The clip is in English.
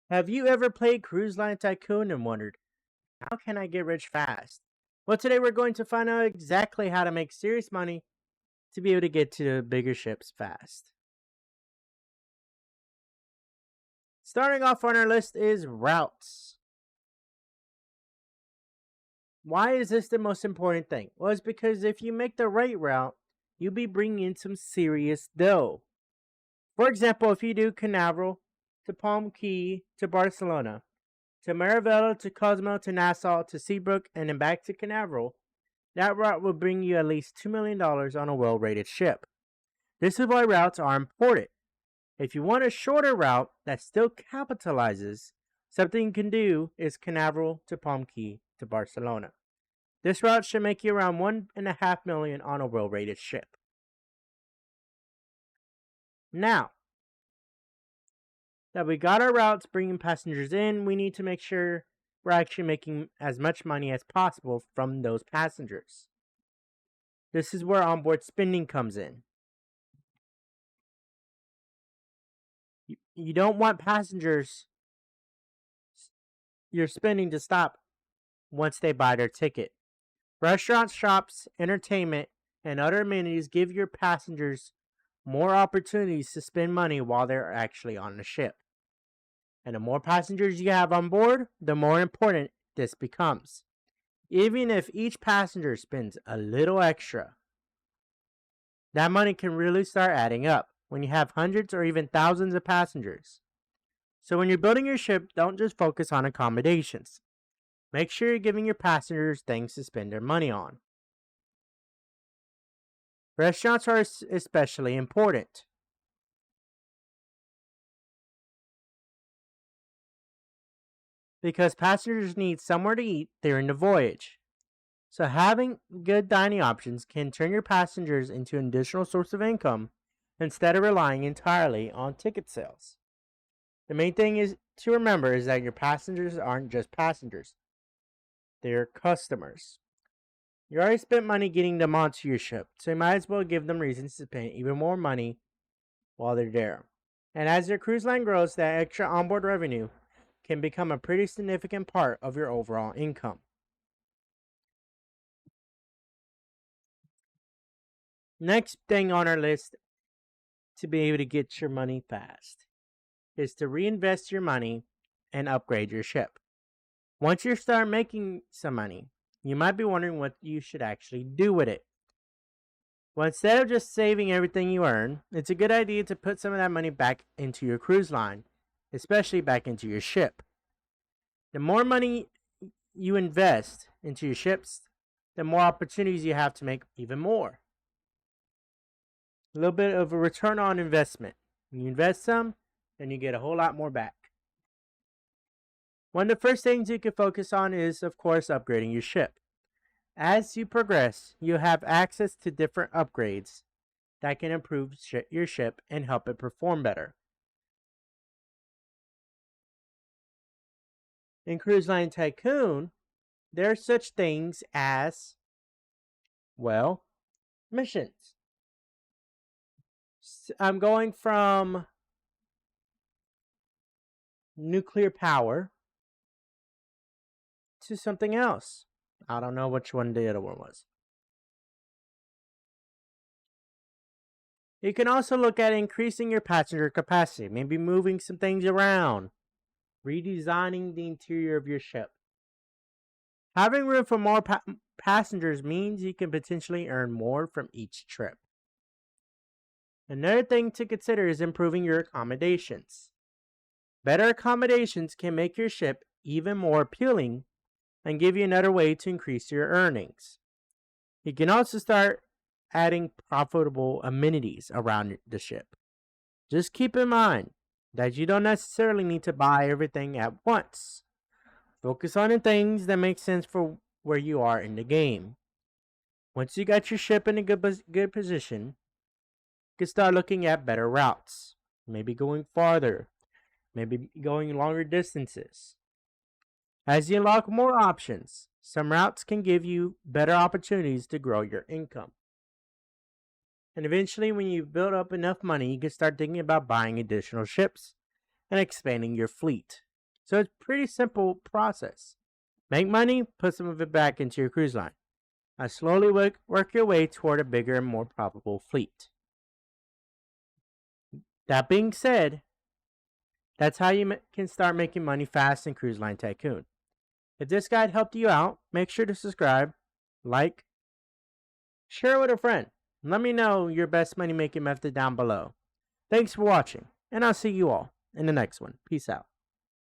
Have you ever played Cruise Line Tycoon and wondered, how can I get rich fast? Well, today we're going to find out exactly how to make serious money to be able to get to bigger ships fast. Starting off on our list is routes. Why is this the most important thing? Well, it's because if you make the right route, you'll be bringing in some serious dough. For example, if you do Canaveral to Palm Key to Barcelona, to Maravella to Cozumel to Nassau to Seabrook and then back to Canaveral, that route will bring you at least $2 million on a well-rated ship. This is why routes are important. If you want a shorter route that still capitalizes, something you can do is Canaveral to Palm Key to Barcelona. This route should make you around $1.5 million on a well-rated ship. Now that we got our routes bringing passengers in, we need to make sure we're actually making as much money as possible from those passengers. This is where onboard spending comes in. You don't want passengers you're spending to stop once they buy their ticket. Restaurants, shops, entertainment, and other amenities give your passengers more opportunities to spend money while they're actually on the ship. And the more passengers you have on board, the more important this becomes. Even if each passenger spends a little extra, that money can really start adding up when you have hundreds or even thousands of passengers. So when you're building your ship, don't just focus on accommodations. Make sure you're giving your passengers things to spend their money on. Restaurants are especially important. Because passengers need somewhere to eat during the voyage. So having good dining options can turn your passengers into an additional source of income instead of relying entirely on ticket sales. The main thing is to remember is that your passengers aren't just passengers. They're customers. You already spent money getting them onto your ship, so you might as well give them reasons to spend even more money while they're there. And as your cruise line grows, that extra onboard revenue can become a pretty significant part of your overall income. Next thing on our list to be able to get your money fast is to reinvest your money and upgrade your ship. Once you start making some money, you might be wondering what you should actually do with it. Well, instead of just saving everything you earn, it's a good idea to put some of that money back into your cruise line, especially back into your ship. The more money you invest into your ships, the more opportunities you have to make even more. A little bit of a return on investment. When you invest some, then you get a whole lot more back. One of the first things you can focus on is, of course, upgrading your ship. As you progress, you have access to different upgrades that can improve your ship and help it perform better. In Cruise Line Tycoon, there are such things as, well, missions. I'm going from nuclear power to something else. I don't know which one the other one was. You can also look at increasing your passenger capacity, maybe moving some things around, redesigning the interior of your ship. Having room for more passengers means you can potentially earn more from each trip. Another thing to consider is improving your accommodations. Better accommodations can make your ship even more appealing and give you another way to increase your earnings. You can also start adding profitable amenities around the ship. Just keep in mind that you don't necessarily need to buy everything at once. Focus on the things that make sense for where you are in the game. Once you got your ship in a good position, you can start looking at better routes. Maybe going farther. Maybe going longer distances. As you unlock more options, some routes can give you better opportunities to grow your income. And eventually, when you've built up enough money, you can start thinking about buying additional ships and expanding your fleet. So it's a pretty simple process. Make money, put some of it back into your cruise line. Now slowly work your way toward a bigger and more profitable fleet. That being said, that's how you can start making money fast in Cruise Line Tycoon. If this guide helped you out, make sure to subscribe, like, share with a friend. Let me know your best money making method down below. Thanks for watching, and I'll see you all in the next one. Peace out.